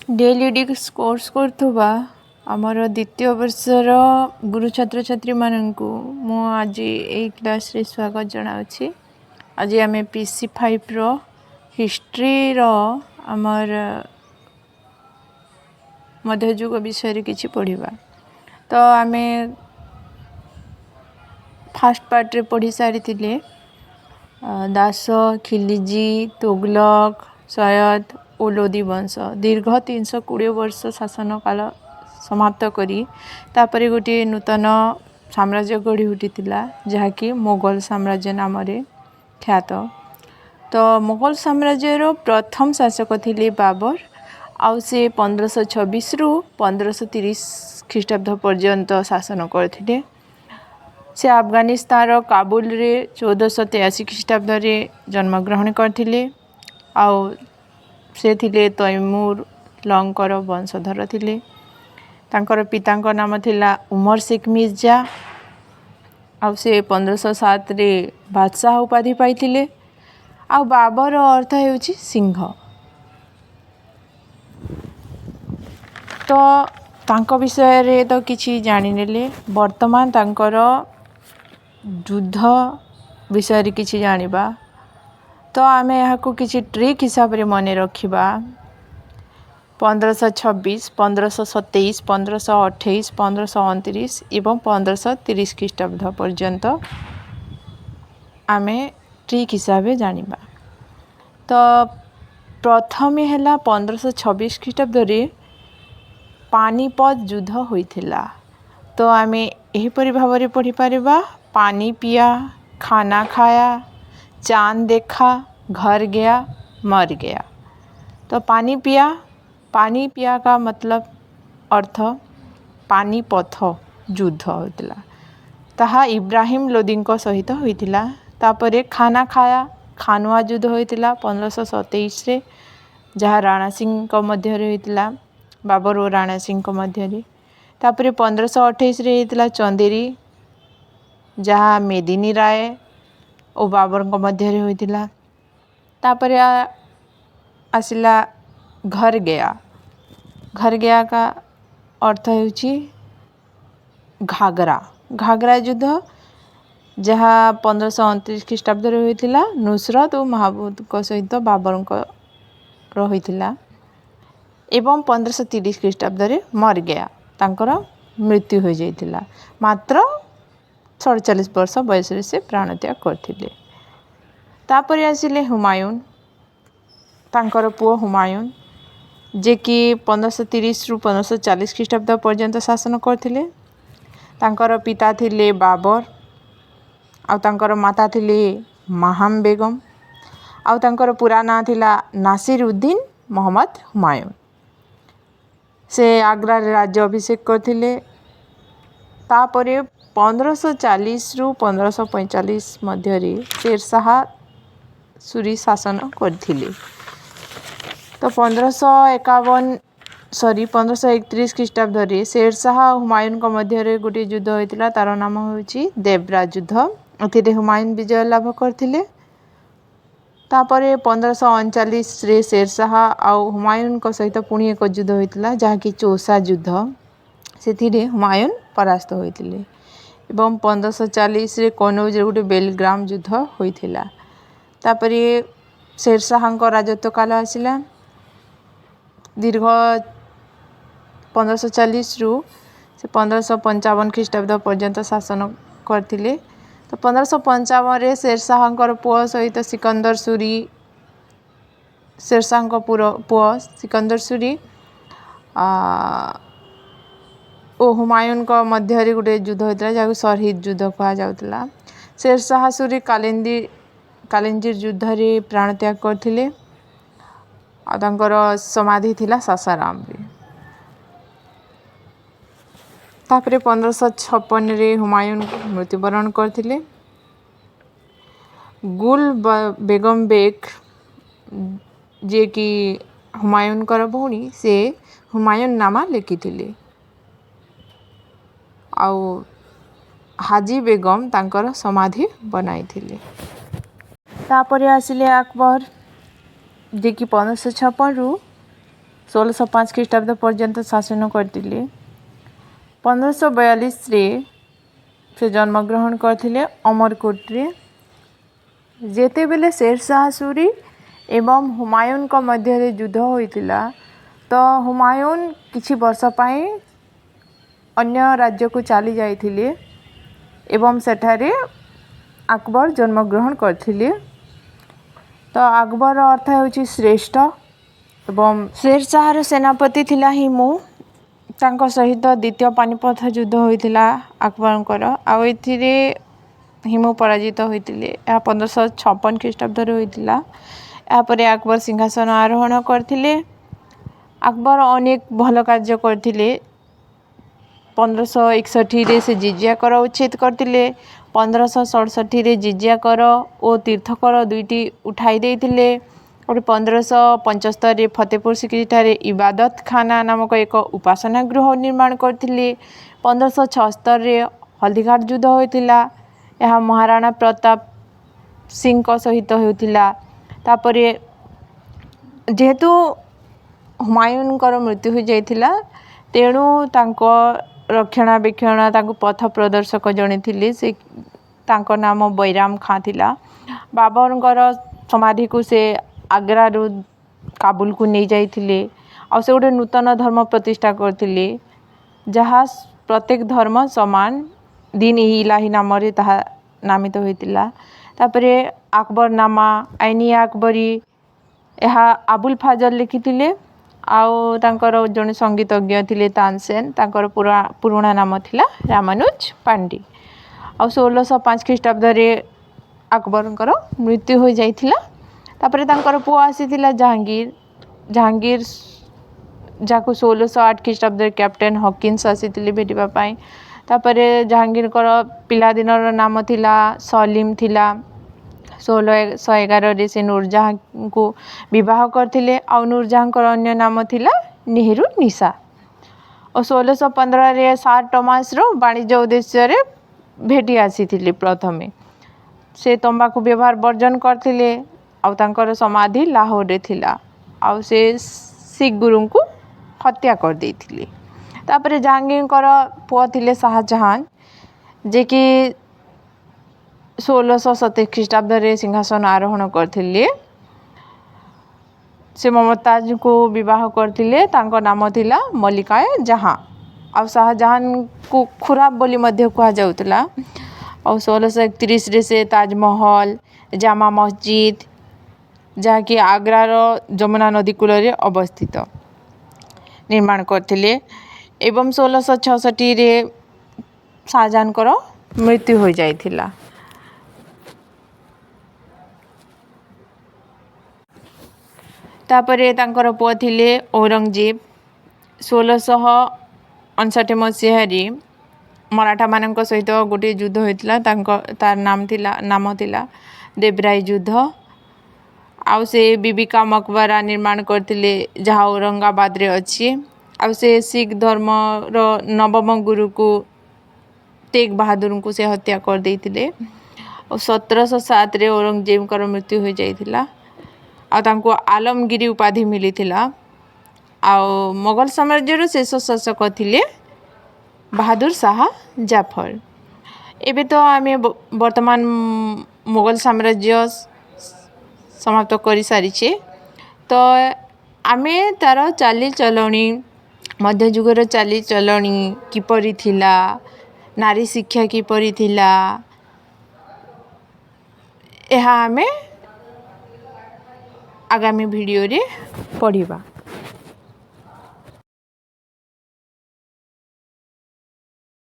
DElEd course करथुबा आमर द्वितीय वर्षर गुरु छात्र छात्री माननकु मु आज ए क्लास रे स्वागत जनाउछि। आज आमे PC5 रो हिस्ट्री रो आमर मध्ययुग विषय रे किछि पढ़िबा। तो आमे फर्स्ट पार्ट रे पढ़ी सारी थिले दास, खिलजी, तुगलक, सयद ओ लोदी वंश दीर्घ 320 वर्ष शासन काल समाप्त करी तापरे गोटे नूतन साम्राज्य गढ़ी उठिथिला जहाँकि मोगल साम्राज्य नाम रे ख्यात। तो मोगल साम्राज्य रो प्रथम शासक थिले बाबर आउ से 1526 रु 1530 ख्रीष्टाब्द पर्यंत शासन करथिले। से अफगानिस्तान रो काबुल रे 1483 ख्रीष्टाब्द रे जन्म ग्रहण करथिले आउ से थिले तैमूर लंकर वंशधर थिले। तांकर पितांक नाम थिला उमर शेख मिर्जा आउ से 1507 रे बादशाह उपाधि पाइथिले। आउ बाबर अर्थ हेउची सिंह। तो तांको विषय रे तो किछि जानि नेले वर्तमान तांकर युद्ध विषय रे किछि जानिबा। तो आमे यहाँ को किछि ट्रिक हिसाब रे मने रखिबा। 1526, 1527, 1528, 1529 एवं 1530 ख्रीष्टाब्द पर्यंत आमे ट्रिक हिसाब रे जानिबा। तो प्रथमे हैला 1526 ख्रीष्टाब्द रे पानीपत युद्ध होइथिला। तो आमे एही परि भाबरे पढ़ी परिबा पानी पिया, खाना खाया, चांद देखा, घर गया, मर गया। तो पानी पिया का मतलब अर्थ पानीपथ युद्ध होइतिला। ताहा इब्राहिम लोदींको सहित होइतिला। तापरे खाना खाया खानुआ युद्ध होइतिला 1527 रे जहाँ राणा सिंह को मध्य रे होइतिला बाबर और राणा सिंह को मध्य रे। तापरे 1528 रे होइतिला चंदेरी जहाँ मेदिनी राय और बाबर को मध्य रे होइतिला। तापरे आसिला घर गया का अर्थ हेउची घागरा युद्ध जहाँ 1529 ख्रीष्टाब्द रे होइतिला नुसरत और महमूद को सहित बाबर को होइतिला। एवं 1530 ख्रीष्टाब्द रे मर गया तांकर मृत्यु हो जाइतिला। मात्र 47 वर्ष बयस रे से प्राणत्याग करथिले। तापरे आसिले हुमायून तांकर पुओ हुमायून जे कि 1530 रु 1540 ख्रीष्टाब्द पर्यंत शासन करथिले। तांकर पिता थिले बाबर आउ तांकर माता थिले महाम बेगम आउ तांकर पूरा नाम थिला नासिर उद्दीन मोहम्मद हुमायून। से आग्रा रे राज्य अभिषेक करथिले। तापरे 1540 रु 1545 मध्य रे शेरशाह सूरी शासन करथिले। तो 1531 ख्रीष्टाब्द रे शेरशाह हुमायून को मध्य रे गोटे युद्ध होइतिला तार नाम होउची देवराज युद्ध। एथिरे हुमायून विजय लाभ करथिले। तापरे 1539 रे शेरशाह आउ हुमायून को सहित पुणी एक युद्ध होइतिला जहाँ कि चौसा युद्ध सेथिरे हुमायून परास्त होइतिले। एवं 1540 रे कनौज रे गोटे बेलग्राम युद्ध होइतिला। तापरे शेरशाह को राजत्व काल आसिला दीर्घ 1540 रु से 1555 ख्रीष्टाब्द पर्यंत शासन करथिले। तो 1555 रे शेरशाह को पुओ सहित सिकंदर सूरी शेरशाह को पुओ सिकंदर सूरी ओ हुमायून को मध्य रे गोटे युद्ध होइतिला जाको सरहिद युद्ध कहा जाउतिला। शेरशाह सूरी कालिंजी युद्ध रे प्राण त्याग करथिले आ तांकर समाधि थिला सासाराम रे। तापरे 1556 रे हुमायून मृत्युवरण करथिले। गुल बेगम बेग जे कि हुमायून कर भौणी से हुमायून नामा लिखिथिले आउ हाजी बेगम तांकर समाधि बनाइथिले। तापरे आसिले अकबर जे कि 1556 रु 1605 ଖ୍ରୀଷ୍ଟାବ୍ଦ ପର୍ଯ୍ୟନ୍ତ ଶାସନ କରିଥିଲେ। 1542ରେ ସେ ଜନ୍ମଗ୍ରହଣ କରିଥିଲେ ଅମରକୋଟରେ। ଯେତେବେଳେ ଶେର ଶାହ ସୁରୀ ଏବଂ ହୁମାୟୁନଙ୍କ ମଧ୍ୟରେ ଯୁଦ୍ଧ ହୋଇଥିଲା ତ ହୁମାୟୁନ କିଛି ବର୍ଷ ପାଇଁ ଅନ୍ୟ ରାଜ୍ୟକୁ ଚାଲି ଯାଇଥିଲେ ଏବଂ ସେଠାରେ ଆକବର ଜନ୍ମଗ୍ରହଣ କରିଥିଲେ। ତ ଆକବରର ଅର୍ଥ ହେଉଛି ଶ୍ରେଷ୍ଠ ଏବଂ ଶେର ଶାହର ସେନାପତି ଥିଲା ହିମୁ। ତାଙ୍କ ସହିତ ଦ୍ୱିତୀୟ ପାନିପଥ ଯୁଦ୍ଧ ହୋଇଥିଲା ଆକବରଙ୍କର, ଆଉ ଏଥିରେ ହିମୁ ପରାଜିତ ହୋଇଥିଲେ। ଏହା 1556 ଖ୍ରୀଷ୍ଟାବ୍ଦରେ ହୋଇଥିଲା। ଏହାପରେ ଆକବର ସିଂହାସନ ଆରୋହଣ କରିଥିଲେ। ଆକବର ଅନେକ ଭଲ କାର୍ଯ୍ୟ କରିଥିଲେ। 1561ରେ ସେ ଜିଜିଆ କର ଉଚ୍ଛେଦ କରିଥିଲେ। 1567ରେ ଜିଜିଆ କର ଓ ତୀର୍ଥ କର ଦୁଇଟି ଉଠାଇ ଦେଇଥିଲେ। 1575ରେ ଫତେପୁର ସିକ୍ରିଠାରେ ଇବାଦତ ଖାନା ନାମକ ଏକ ଉପାସନା ଗୃହ ନିର୍ମାଣ କରିଥିଲେ। 1576ରେ ହଳଦୀଘାଟ ଯୁଦ୍ଧ ହୋଇଥିଲା। ଏହା ମହାରାଣା ପ୍ରତାପ ସିଂଙ୍କ ସହିତ ହେଉଥିଲା। ତାପରେ ଯେହେତୁ ହୁମାୟୁନଙ୍କର ମୃତ୍ୟୁ ହୋଇଯାଇଥିଲା ତେଣୁ ତାଙ୍କ ରକ୍ଷଣାବେକ୍ଷଣ ତାଙ୍କୁ ପଥ ପ୍ରଦର୍ଶକ ଜଣେ ଥିଲେ, ସେ ତାଙ୍କ ନାମ ବୈରାମ ଖାଁ ଥିଲା। ବାବରଙ୍କର ସମାଧିକୁ ସେ ଆଗ୍ରାରୁ କାବୁଲକୁ ନେଇଯାଇଥିଲେ ଆଉ ସେ ଗୋଟେ ନୂତନ ଧର୍ମ ପ୍ରତିଷ୍ଠା କରିଥିଲେ ଯାହା ପ୍ରତ୍ୟେକ ଧର୍ମ ସମାନ ଦିନ ଇ ଇଲାହି ନାମରେ ତାହା ନାମିତ ହୋଇଥିଲା। ତାପରେ ଆକବର ନାମା ଆଇନି ଆକବରୀ ଏହା ଆବୁଲ ଫାଜଲ ଲେଖିଥିଲେ ଆଉ ତାଙ୍କର ଜଣେ ସଙ୍ଗୀତଜ୍ଞ ଥିଲେ ତାନସେନ, ତାଙ୍କର ପୁରୁଣା ନାମ ଥିଲା ରାମାନୁଜ ପାଣ୍ଡେ। ଆଉ 1605 ଖ୍ରୀଷ୍ଟାବ୍ଦରେ ଆକବରଙ୍କର ମୃତ୍ୟୁ ହୋଇଯାଇଥିଲା। ତାପରେ ତାଙ୍କର ପୁଅ ଆସିଥିଲା ଜାହାଙ୍ଗୀର। ଜାହାଙ୍ଗୀର ଯାହାକୁ 1608 ଖ୍ରୀଷ୍ଟାବ୍ଦରେ କ୍ୟାପ୍ଟେନ୍ ହକିନ୍ସ ଆସିଥିଲେ ଭେଟିବା ପାଇଁ। ତାପରେ ଜାହାଙ୍ଗୀରଙ୍କର ପିଲାଦିନର ନାମ ଥିଲା ସଲିମ ଥିଲା। 1611ରେ ସେ ନୁରଜାହାଁଙ୍କୁ ବିବାହ କରିଥିଲେ ଆଉ ନୁରଜାହାଁଙ୍କର ଅନ୍ୟ ନାମ ଥିଲା ନେହେରୁ ନିଶା। ଓ 1615ରେ ସାର ଟମାସର ବାଣିଜ୍ୟ ଉଦ୍ଦେଶ୍ୟରେ ଭେଟି ଆସିଥିଲେ ପ୍ରଥମେ। ସେ ତମ୍ବାକୁ ବ୍ୟବହାର ବର୍ଜନ କରିଥିଲେ ଆଉ ତାଙ୍କର ସମାଧି ଲାହୋରରେ ଥିଲା ଆଉ ସେ ଶିଖ ଗୁରୁଙ୍କୁ ହତ୍ୟା କରିଦେଇଥିଲେ। ତାପରେ ଜାହାଙ୍ଗୀରଙ୍କର ପୁଅ ଥିଲେ ଶାହଜାହାନ, ଯିଏକି 1627 ଖ୍ରୀଷ୍ଟାବ୍ଦରେ ସିଂହାସନ ଆରୋହଣ କରିଥିଲେ। ସେ ମମତାଜଙ୍କୁ ବିବାହ କରିଥିଲେ, ତାଙ୍କ ନାମ ଥିଲା ମଲ୍ଲିକାଏ ଜାହାଁ ଆଉ ଶାହଜାହାନଙ୍କୁ ଖୁରାବ ବୋଲି ମଧ୍ୟ କୁହାଯାଉଥିଲା। ଆଉ 1631ରେ ସେ ତାଜମହଲ, ଜାମା ମସଜିଦ ଯାହାକି ଆଗ୍ରାର ଯମୁନା ନଦୀ କୂଳରେ ଅବସ୍ଥିତ ନିର୍ମାଣ କରିଥିଲେ ଏବଂ 1666ରେ ଶାହଜାହାନଙ୍କର ମୃତ୍ୟୁ ହୋଇଯାଇଥିଲା। ତାପରେ ତାଙ୍କର ପୁଅ ଥିଲେ ଔରଙ୍ଗଜେବ। 1659 ମସିହାରେ ମରାଠାମାନଙ୍କ ସହିତ ଗୋଟିଏ ଯୁଦ୍ଧ ହୋଇଥିଲା। ତାର ନାମ ଥିଲା ଦେବରାଇ ଯୁଦ୍ଧ। ଆଉ ସେ ବିବି କା ମକବରା ନିର୍ମାଣ କରିଥିଲେ ଯାହା ଔରଙ୍ଗାବାଦରେ ଅଛି। ଆଉ ସେ ଶିଖ ଧର୍ମର ନବମ ଗୁରୁକୁ ତେଗ ବାହାଦୁରଙ୍କୁ ସେ ହତ୍ୟା କରିଦେଇଥିଲେ। ଆଉ 1707ରେ ଔରଙ୍ଗଜେବଙ୍କର ମୃତ୍ୟୁ ହୋଇଯାଇଥିଲା ଆଉ ତାଙ୍କୁ ଆଲମଗିରି ଉପାଧି ମିଳିଥିଲା। ଆଉ ମୋଗଲ ସାମ୍ରାଜ୍ୟର ଶେଷ ଶାସକ ଥିଲେ ବାହାଦୁର ଶାହ ଜାଫର। ଏବେ ତ ଆମେ ବର୍ତ୍ତମାନ ମୋଗଲ ସାମ୍ରାଜ୍ୟ ସମାପ୍ତ କରିସାରିଛେ, ତ ଆମେ ତା'ର ଚାଲିଚଳଣି, ମଧ୍ୟଯୁଗର ଚାଲିଚଳଣି କିପରି ଥିଲା, ନାରୀ ଶିକ୍ଷା କିପରି ଥିଲା, ଏହା ଆମେ ଆଗାମୀ ଭିଡ଼ିଓରେ ପଢ଼ିବା।